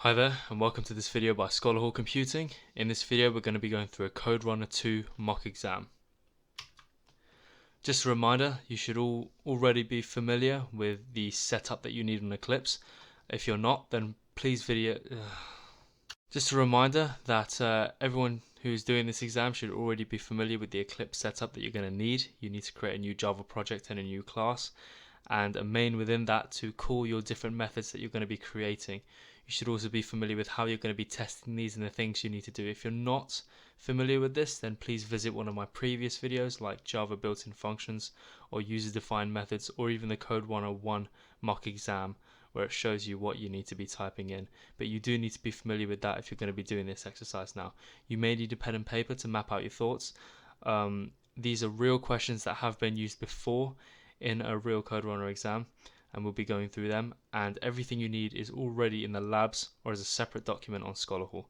Hi there, and welcome to this video by Scholar Hall Computing. In this video we're going to be going through a CodeRunner 2 mock exam. Just a reminder, you should already be familiar with the setup that you need on Eclipse. If you're not, then please Just a reminder that everyone who's doing this exam should already be familiar with the Eclipse setup that you're going to need. You need to create a new Java project and a new class, and a main within that to call your different methods that you're going to be creating. You should also be familiar with how you're going to be testing these and the things you need to do. If you're not familiar with this, then please visit one of my previous videos like Java built-in functions or user-defined methods, or even the CodeRunner 1 mock exam, where it shows you what you need to be typing in. But you do need to be familiar with that if you're going to be doing this exercise now. You may need a pen and paper to map out your thoughts. These are real questions that have been used before in a real CodeRunner exam, and we'll be going through them, and everything you need is already in the labs or as a separate document on Scholar Hall.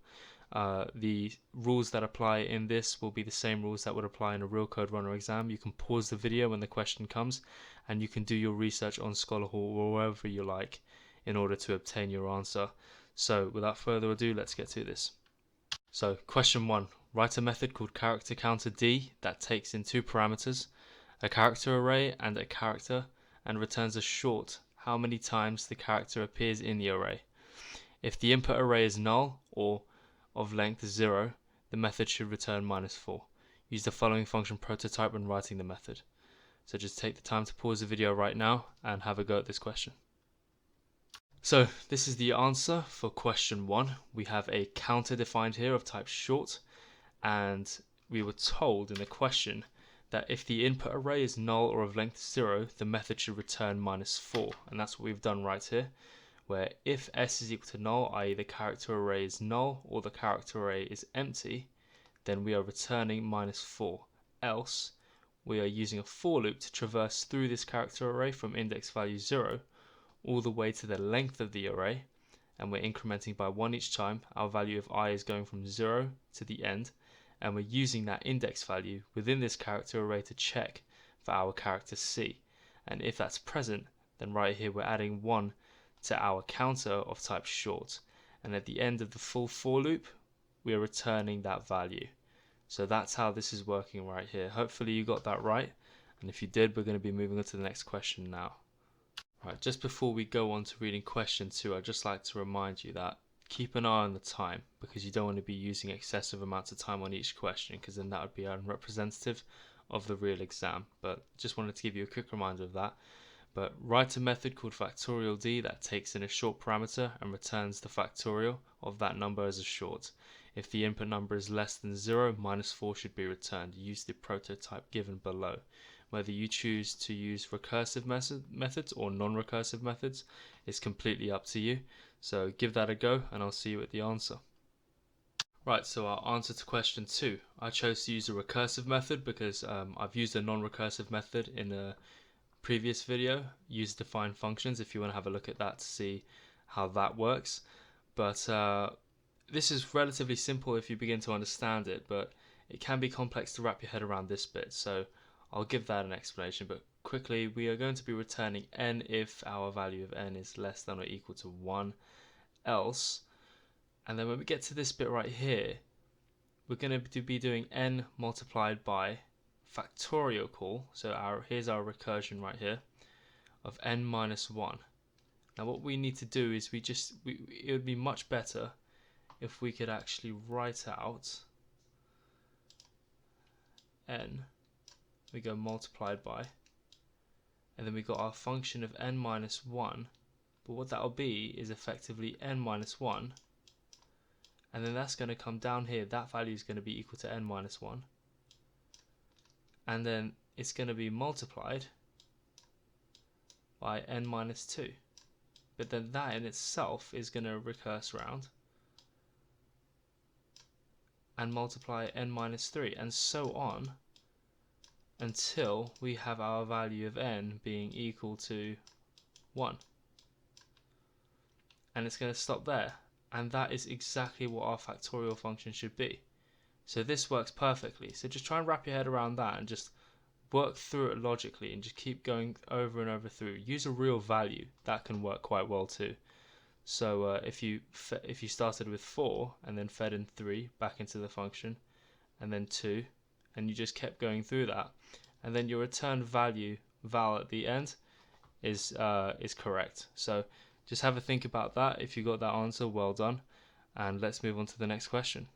The rules that apply in this will be the same rules that would apply in a real CodeRunner exam. You can pause the video when the question comes, and you can do your research on Scholar Hall or wherever you like in order to obtain your answer. So without further ado, let's get to this. So question 1. Write a method called character counter D that takes in two parameters, a character array and a character, and returns a short how many times the character appears in the array. If the input array is null or of length 0, the method should return -4. Use the following function prototype when writing the method. So just take the time to pause the video right now and have a go at this question. So this is the answer for question 1. We have a counter defined here of type short, and we were told in the question that if the input array is null or of length 0, the method should return -4, and that's what we've done right here, where if s is equal to null, i.e. the character array is null or the character array is empty, then we are returning -4, else we are using a for loop to traverse through this character array from index value 0 all the way to the length of the array, and we're incrementing by 1 each time. Our value of I is going from 0 to the end, and we're using that index value within this character array to check for our character C, and if that's present, then right here we're adding 1 to our counter of type short, and at the end of the full for loop we are returning that value. So that's how this is working right here. Hopefully you got that right, and if you did, we're going to be moving on to the next question now. Right, just before we go on to reading question 2, I'd just like to remind you that keep an eye on the time, because you don't want to be using excessive amounts of time on each question, because then that would be unrepresentative of the real exam. But just wanted to give you a quick reminder of that. But write a method called factorial D that takes in a short parameter and returns the factorial of that number as a short. If the input number is less than 0, -4 should be returned. Use the prototype given below. Whether you choose to use recursive methods or non-recursive methods is completely up to you. So give that a go, and I'll see you at the answer. Right, so our answer to question 2. I chose to use a recursive method because I've used a non-recursive method in a previous video, user-defined functions, if you want to have a look at that to see how that works. But this is relatively simple if you begin to understand it, but it can be complex to wrap your head around this bit, so I'll give that an explanation. But quickly, we are going to be returning n if our value of n is less than or equal to 1, else, and then when we get to this bit right here, we're going to be doing n multiplied by factorial call. So here's our recursion right here of n minus 1. Now what we need to do is it would be much better if we could actually write out n, we go multiplied by, and then we got our function of n minus 1, but what that'll be is effectively n minus 1, and then that's going to come down here. That value is going to be equal to n minus 1, and then it's going to be multiplied by n minus 2, but then that in itself is going to recurse around and multiply n minus 3, and so on until we have our value of n being equal to 1, and it's going to stop there, and that is exactly what our factorial function should be. So this works perfectly. So just try and wrap your head around that and just work through it logically, and just keep going over and over through. Use a real value, that can work quite well too. So if you started with 4 and then fed in 3 back into the function, and then 2, and you just kept going through that, and then your return value val at the end is correct. So just have a think about that. If you got that answer, well done. And let's move on to the next question.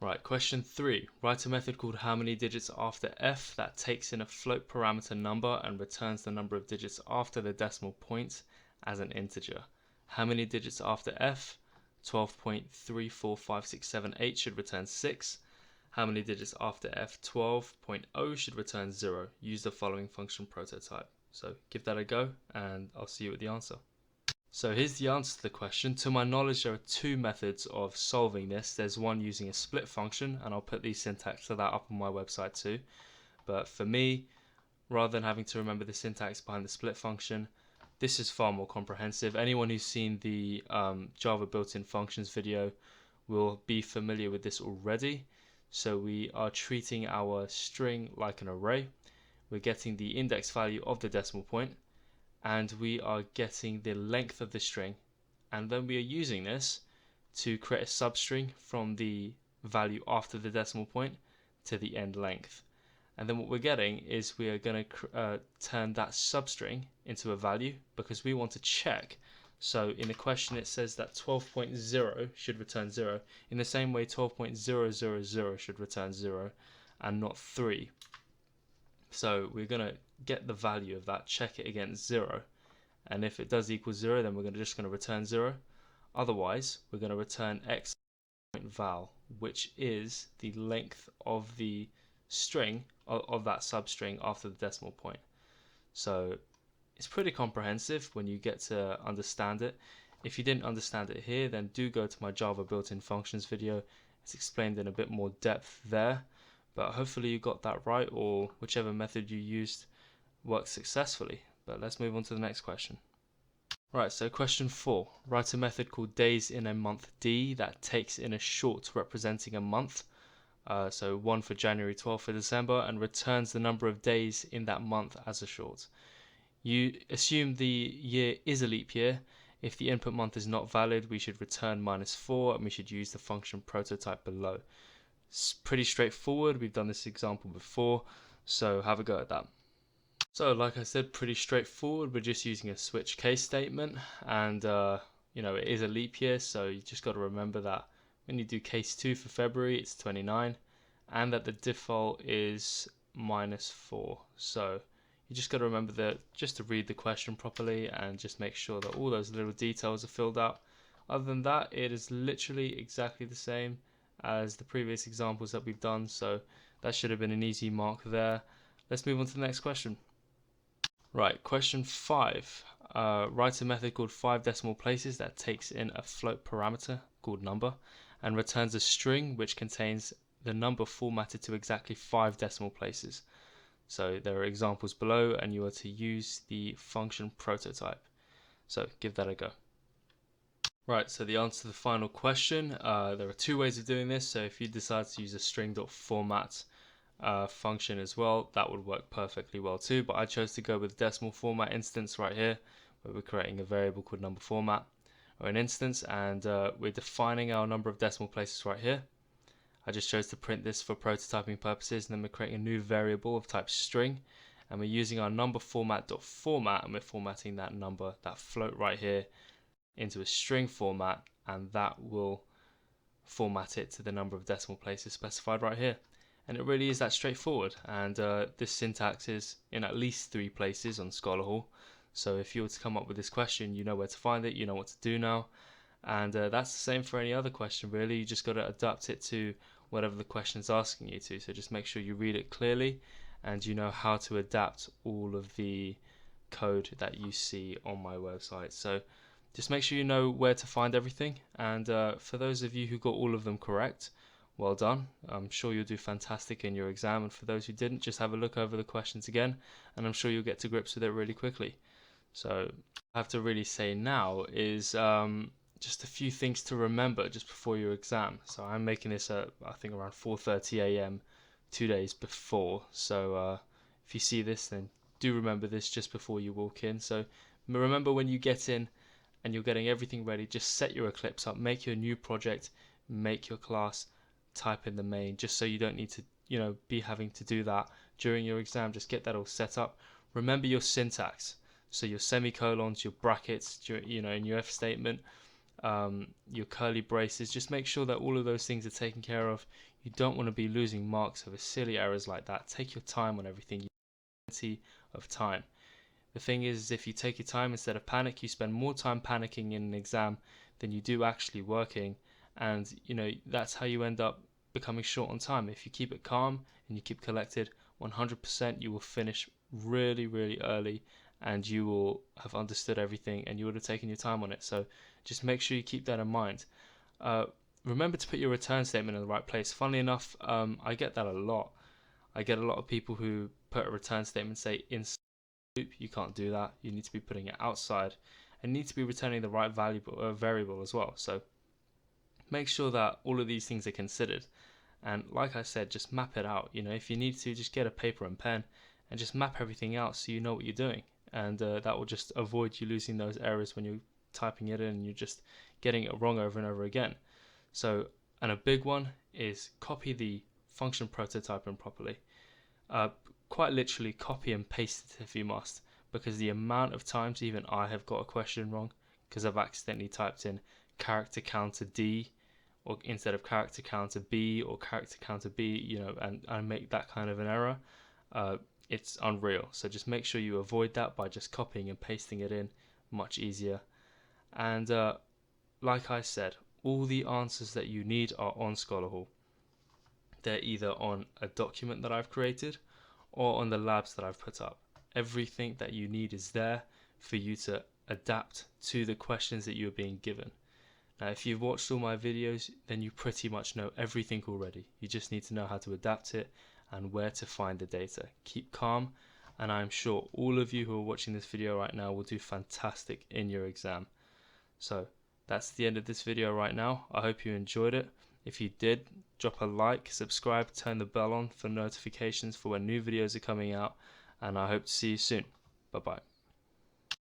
Right, question 3. Write a method called how many digits after f that takes in a float parameter number and returns the number of digits after the decimal point as an integer. How many digits after f? 12.345678 should return 6. How many digits after f? 12.0 should return 0. Use the following function prototype. So give that a go and I'll see you with the answer. So here's the answer to the question. To my knowledge, there are two methods of solving this. There's one using a split function, and I'll put the syntax for that up on my website too. But for me, rather than having to remember the syntax behind the split function, this is far more comprehensive. Anyone who's seen the Java built-in functions video will be familiar with this already. So we are treating our string like an array. We're getting the index value of the decimal point, and we are getting the length of the string, and then we are using this to create a substring from the value after the decimal point to the end length. And then what we're getting is we are going to turn that substring into a value because we want to check. So in the question it says that 12.0 should return 0. In the same way 12.000 should return 0 and not 3. So we're going to get the value of that, check it against 0, and if it does equal 0, then we're just going to return 0. Otherwise, we're going to return x point val, which is the length of the string of that substring after the decimal point. So it's pretty comprehensive when you get to understand it. If you didn't understand it here, then do go to my Java built-in functions video. It's explained in a bit more depth there. But hopefully you got that right, or whichever method you used worked successfully. But let's move on to the next question. Right, so question 4. Write a method called days in a month D that takes in a short representing a month. So 1 for January, 12 for December, and returns the number of days in that month as a short. You assume the year is a leap year. If the input month is not valid, we should return -4, and we should use the function prototype below. It's pretty straightforward. We've done this example before, so have a go at that. So like I said, pretty straightforward. We're just using a switch case statement, and it is a leap year, so you just got to remember that when you do case 2 for February, it's 29, and that the default is -4. So you just got to remember that, just to read the question properly and just make sure that all those little details are filled out. Other than that, it is literally exactly the same as the previous examples that we've done, so that should have been an easy mark there. Let's move on to the next question. Right, question 5. Write a method called 5 decimal places that takes in a float parameter called number and returns a string which contains the number formatted to exactly 5 decimal places. So there are examples below, and you are to use the function prototype. So give that a go. Right, so the answer to the final question, there are two ways of doing this. So if you decide to use a string.format function as well, that would work perfectly well too, but I chose to go with decimal format instance right here, where we're creating a variable called number format, or an instance, and we're defining our number of decimal places right here. I just chose to print this for prototyping purposes, and then we're creating a new variable of type string, and we're using our number format.format, and we're formatting that number, that float right here, into a string format, and that will format it to the number of decimal places specified right here. And it really is that straightforward, and this syntax is in at least 3 places on Scholar Hall, so if you were to come up with this question, you know where to find it, you know what to do now, and that's the same for any other question really. You just got to adapt it to whatever the question is asking you to, so just make sure you read it clearly and you know how to adapt all of the code that you see on my website. So just make sure you know where to find everything, and for those of you who got all of them correct, well done. I'm sure you'll do fantastic in your exam, and for those who didn't, just have a look over the questions again, and I'm sure you'll get to grips with it really quickly. So what I have to really say now is just a few things to remember just before your exam. So I'm making this at, I think, around 4:30 a.m. 2 days before, so if you see this, then do remember this just before you walk in. So remember, when you get in and you're getting everything ready, just set your Eclipse up, make your new project, make your class, type in the main, just so you don't need to, be having to do that during your exam. Just get that all set up. Remember your syntax, so your semicolons, your brackets, in your if statement, your curly braces. Just make sure that all of those things are taken care of. You don't want to be losing marks over silly errors like that. Take your time on everything. You have plenty of time. The thing is, if you take your time instead of panic, you spend more time panicking in an exam than you do actually working, and that's how you end up becoming short on time. If you keep it calm and you keep collected, 100% you will finish really, really early, and you will have understood everything, and you would have taken your time on it. So just make sure you keep that in mind. Remember to put your return statement in the right place. Funnily enough, I get that a lot. I get a lot of people who put a return statement, say, inside loop. You can't do that. You need to be putting it outside, and need to be returning the right variable as well. So make sure that all of these things are considered. And like I said, just map it out. If you need to, just get a paper and pen and just map everything out so you know what you're doing. And that will just avoid you losing those errors when you're typing it in and you're just getting it wrong over and over again. So, and a big one is copy the function prototyping properly. Quite literally copy and paste it if you must, because the amount of times even I have got a question wrong because I've accidentally typed in character counter D or instead of character counter B or character counter B, and I make that kind of an error. It's unreal. So just make sure you avoid that by just copying and pasting it in. Much easier. And like I said, all the answers that you need are on Scholar Hall. They're either on a document that I've created or on the labs that I've put up. Everything that you need is there for you to adapt to the questions that you're being given. Now, if you've watched all my videos, then you pretty much know everything already. You just need to know how to adapt it and where to find the data. Keep calm, and I'm sure all of you who are watching this video right now will do fantastic in your exam. So that's the end of this video right now. I hope you enjoyed it. If you did, drop a like, subscribe, turn the bell on for notifications for when new videos are coming out, and I hope to see you soon. Bye bye.